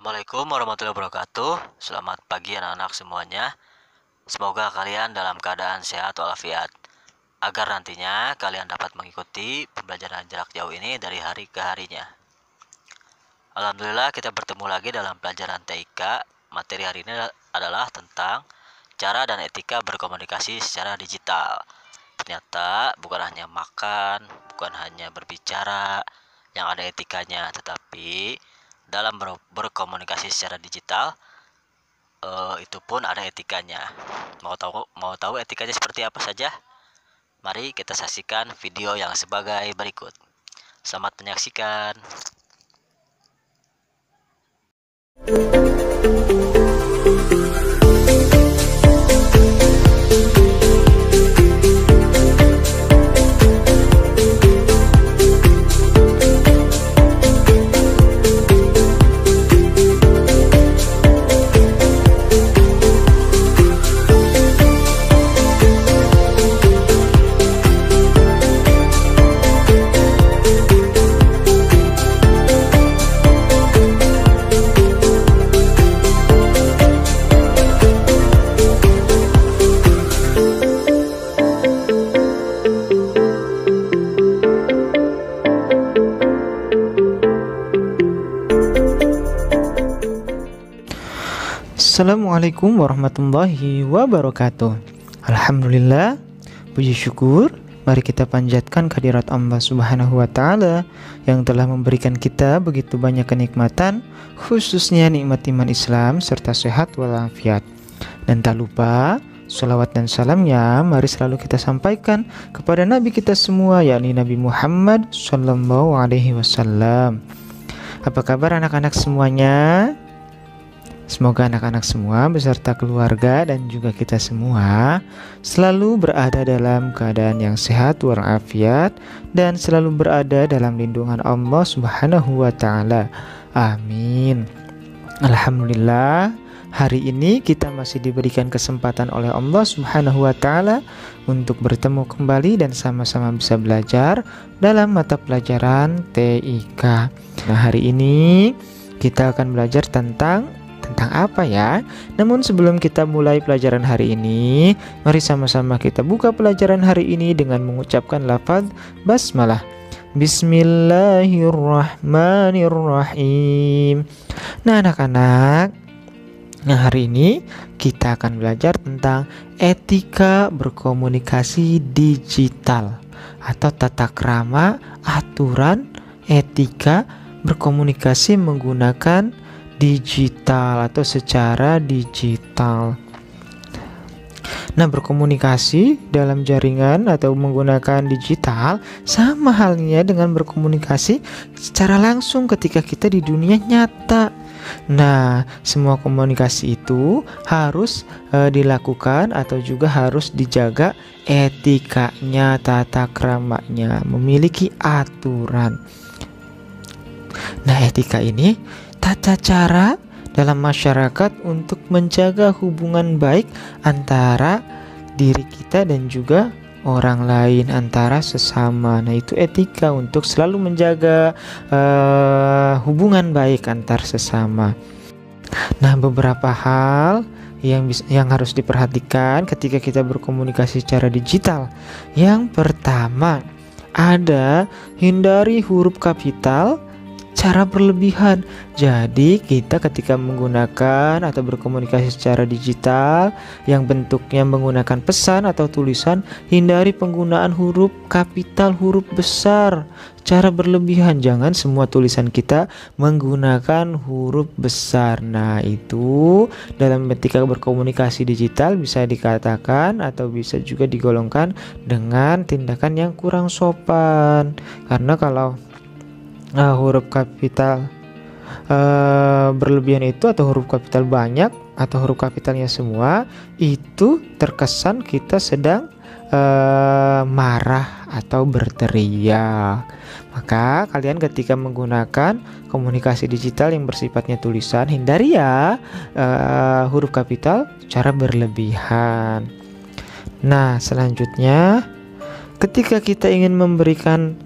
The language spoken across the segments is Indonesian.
Assalamualaikum warahmatullahi wabarakatuh. Selamat pagi anak-anak semuanya. Semoga kalian dalam keadaan sehat walafiat, agar nantinya kalian dapat mengikuti pembelajaran jarak jauh ini dari hari ke harinya. Alhamdulillah kita bertemu lagi dalam pelajaran TIK. Materi hari ini adalah tentang cara dan etika berkomunikasi secara digital. Ternyata bukan hanya makan, bukan hanya berbicara yang ada etikanya, tetapi dalam berkomunikasi secara digital itu pun ada etikanya. Mau tahu etikanya seperti apa saja? Mari kita saksikan video yang sebagai berikut. Selamat menyaksikan. Assalamualaikum warahmatullahi wabarakatuh. Alhamdulillah, puji syukur, mari kita panjatkan kehadirat Allah Subhanahu wa Ta'ala yang telah memberikan kita begitu banyak kenikmatan, khususnya nikmat iman Islam serta sehat walafiat. Dan tak lupa, sholawat dan salamnya mari selalu kita sampaikan kepada Nabi kita semua, yakni Nabi Muhammad Sallallahu Alaihi Wasallam. Apa kabar anak-anak semuanya? Semoga anak-anak semua beserta keluarga dan juga kita semua selalu berada dalam keadaan yang sehat walafiat dan selalu berada dalam lindungan Allah Subhanahu wa Ta'ala. Amin. Alhamdulillah, hari ini kita masih diberikan kesempatan oleh Allah Subhanahu wa Ta'ala untuk bertemu kembali dan sama-sama bisa belajar dalam mata pelajaran TIK. Nah, hari ini kita akan belajar tentang apa ya? Namun sebelum kita mulai pelajaran hari ini, mari sama-sama kita buka pelajaran hari ini dengan mengucapkan lafaz basmalah. Bismillahirrahmanirrahim. Nah anak-anak, hari ini kita akan belajar tentang etika berkomunikasi digital atau tata krama aturan etika berkomunikasi menggunakan digital atau secara digital. Nah, berkomunikasi dalam jaringan atau menggunakan digital sama halnya dengan berkomunikasi secara langsung ketika kita di dunia nyata. Nah, semua komunikasi itu harus dilakukan atau juga harus dijaga etikanya, tata kramanya, memiliki aturan. Nah, etika ini tata cara dalam masyarakat untuk menjaga hubungan baik antara diri kita dan juga orang lain, antara sesama. Nah, itu etika untuk selalu menjaga hubungan baik antar sesama. Nah, beberapa hal yang harus diperhatikan ketika kita berkomunikasi secara digital. Yang pertama, ada hindari huruf kapital cara berlebihan. Jadi kita ketika menggunakan atau berkomunikasi secara digital yang bentuknya menggunakan pesan atau tulisan, hindari penggunaan huruf kapital, huruf besar cara berlebihan. Jangan semua tulisan kita menggunakan huruf besar. Nah, itu dalam etika berkomunikasi digital bisa dikatakan atau bisa juga digolongkan dengan tindakan yang kurang sopan. Karena kalau huruf kapital berlebihan itu atau huruf kapital banyak atau huruf kapitalnya semua, itu terkesan kita sedang marah atau berteriak. Maka kalian ketika menggunakan komunikasi digital yang bersifatnya tulisan, hindari ya huruf kapital cara berlebihan. Nah, selanjutnya ketika kita ingin memberikan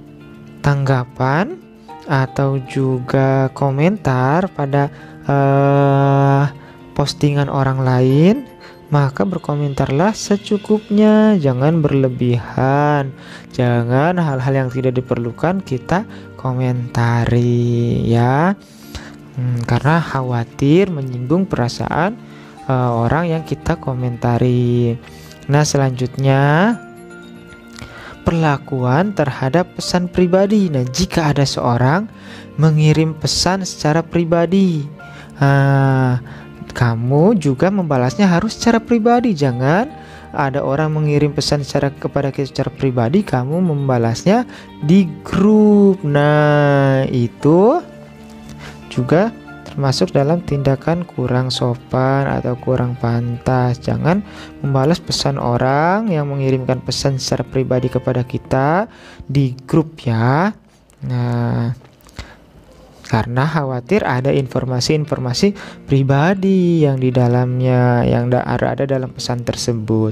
tanggapan atau juga komentar pada postingan orang lain, maka berkomentarlah secukupnya, jangan berlebihan. Jangan hal-hal yang tidak diperlukan kita komentari ya. Karena khawatir menyinggung perasaan orang yang kita komentari. Nah, selanjutnya perlakuan terhadap pesan pribadi. Nah, jika ada seorang mengirim pesan secara pribadi, kamu juga membalasnya harus secara pribadi. Jangan ada orang mengirim pesan kepada kita secara pribadi, kamu membalasnya di grup. Nah, itu juga termasuk dalam tindakan kurang sopan atau kurang pantas. Jangan membalas pesan orang yang mengirimkan pesan secara pribadi kepada kita di grup ya. Nah, karena khawatir ada informasi-informasi pribadi yang di dalamnya, yang ada dalam pesan tersebut.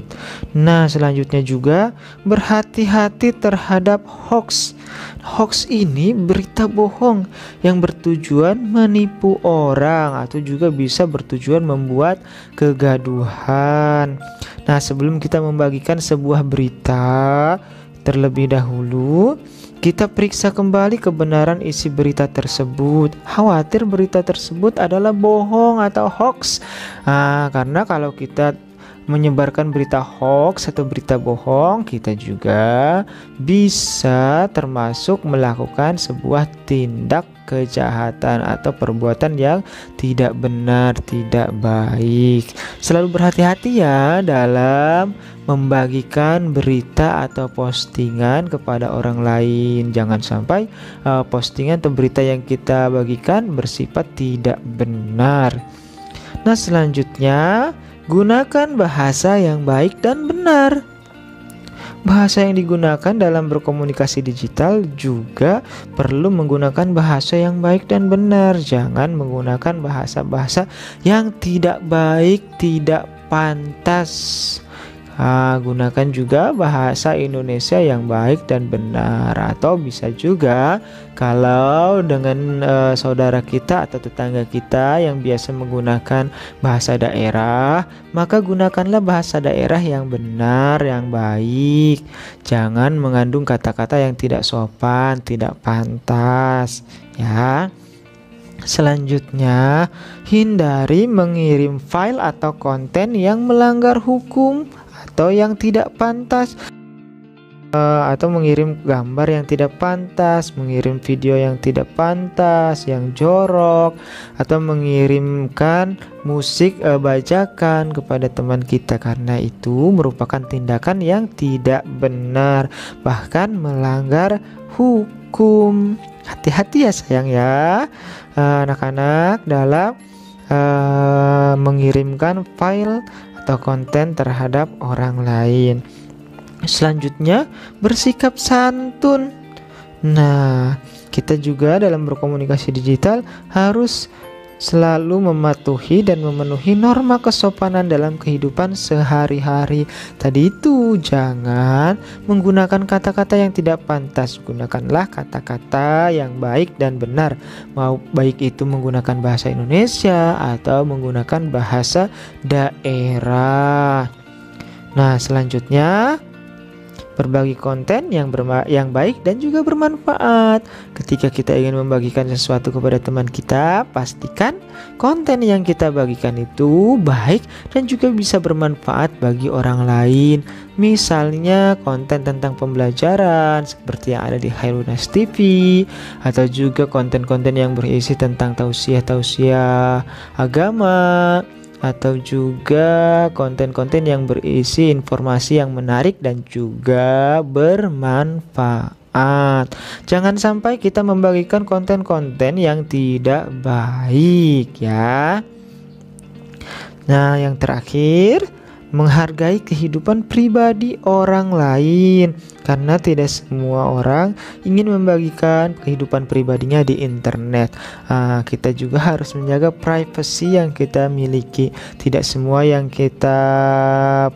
Nah, selanjutnya juga berhati-hati terhadap hoax. Hoax ini berita bohong yang bertujuan menipu orang atau juga bisa bertujuan membuat kegaduhan. Nah, sebelum kita membagikan sebuah berita, terlebih dahulu kita periksa kembali kebenaran isi berita tersebut. Khawatir berita tersebut adalah bohong atau hoax. Karena kalau kita menyebarkan berita hoax atau berita bohong, kita juga bisa termasuk melakukan sebuah tindak kejahatan atau perbuatan yang tidak benar, tidak baik. Selalu berhati-hati ya dalam membagikan berita atau postingan kepada orang lain. Jangan sampai postingan atau berita yang kita bagikan bersifat tidak benar. Nah, selanjutnya gunakan bahasa yang baik dan benar. Bahasa yang digunakan dalam berkomunikasi digital juga perlu menggunakan bahasa yang baik dan benar. Jangan menggunakan bahasa-bahasa yang tidak baik, tidak pantas. Gunakan juga bahasa Indonesia yang baik dan benar. Atau bisa juga kalau dengan saudara kita atau tetangga kita yang biasa menggunakan bahasa daerah, maka gunakanlah bahasa daerah yang benar, yang baik. Jangan mengandung kata-kata yang tidak sopan, tidak pantas ya. Selanjutnya, hindari mengirim file atau konten yang melanggar hukum atau yang tidak pantas, atau mengirim gambar yang tidak pantas, mengirim video yang tidak pantas, yang jorok, atau mengirimkan musik bajakan kepada teman kita, karena itu merupakan tindakan yang tidak benar, bahkan melanggar hukum. Hati-hati ya sayang ya, anak-anak dalam mengirimkan file atau konten terhadap orang lain. Selanjutnya, bersikap santun. Nah, kita juga dalam berkomunikasi digital harus selalu mematuhi dan memenuhi norma kesopanan dalam kehidupan sehari-hari. Tadi itu jangan menggunakan kata-kata yang tidak pantas. Gunakanlah kata-kata yang baik dan benar, mau baik itu menggunakan bahasa Indonesia atau menggunakan bahasa daerah. Nah, selanjutnya berbagi konten yang baik dan juga bermanfaat. Ketika kita ingin membagikan sesuatu kepada teman kita, pastikan konten yang kita bagikan itu baik dan juga bisa bermanfaat bagi orang lain. Misalnya konten tentang pembelajaran seperti yang ada di Khairunas TV, atau juga konten-konten yang berisi tentang tausiah-tausiah agama, atau juga konten-konten yang berisi informasi yang menarik dan juga bermanfaat. Jangan sampai kita membagikan konten-konten yang tidak baik ya. Nah, yang terakhir, menghargai kehidupan pribadi orang lain, karena tidak semua orang ingin membagikan kehidupan pribadinya di internet. Kita juga harus menjaga privasi yang kita miliki. Tidak semua yang kita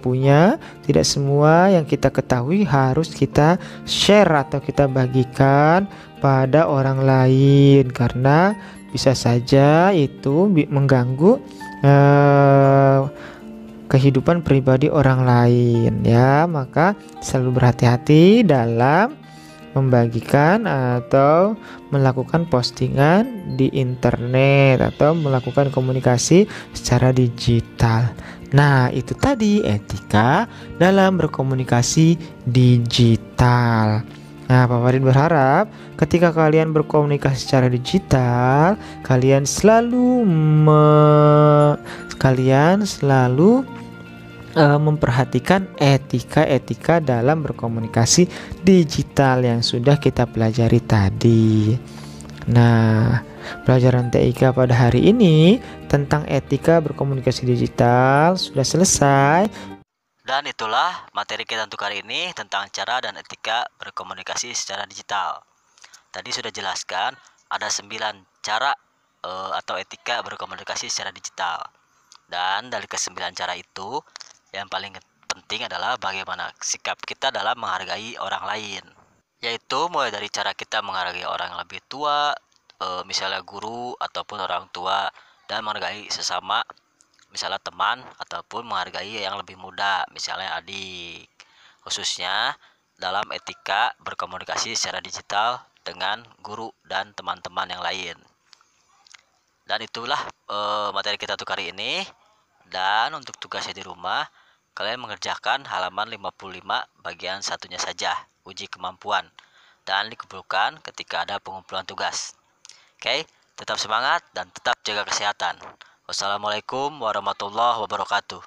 punya, tidak semua yang kita ketahui harus kita share atau kita bagikan pada orang lain, karena bisa saja itu mengganggu kehidupan pribadi orang lain ya. Maka selalu berhati-hati dalam membagikan atau melakukan postingan di internet atau melakukan komunikasi secara digital. Nah, itu tadi etika dalam berkomunikasi digital. Nah, Pak Farid berharap ketika kalian berkomunikasi secara digital, kalian selalu memperhatikan etika-etika dalam berkomunikasi digital yang sudah kita pelajari tadi. Nah, pelajaran TIK pada hari ini tentang etika berkomunikasi digital sudah selesai. Dan itulah materi kita untuk hari ini tentang cara dan etika berkomunikasi secara digital. Tadi sudah jelaskan ada 9 cara atau etika berkomunikasi secara digital. Dan dari ke-9 cara itu, yang paling penting adalah bagaimana sikap kita dalam menghargai orang lain. Yaitu mulai dari cara kita menghargai orang yang lebih tua, misalnya guru ataupun orang tua, dan menghargai sesama, misalnya teman, ataupun menghargai yang lebih muda, misalnya adik. Khususnya dalam etika berkomunikasi secara digital dengan guru dan teman-teman yang lain. Dan itulah materi kita untuk hari ini. Dan untuk tugasnya di rumah, kalian mengerjakan halaman 55 bagian satunya saja, uji kemampuan, dan dikumpulkan ketika ada pengumpulan tugas. Oke, tetap semangat dan tetap jaga kesehatan. Wassalamualaikum warahmatullahi wabarakatuh.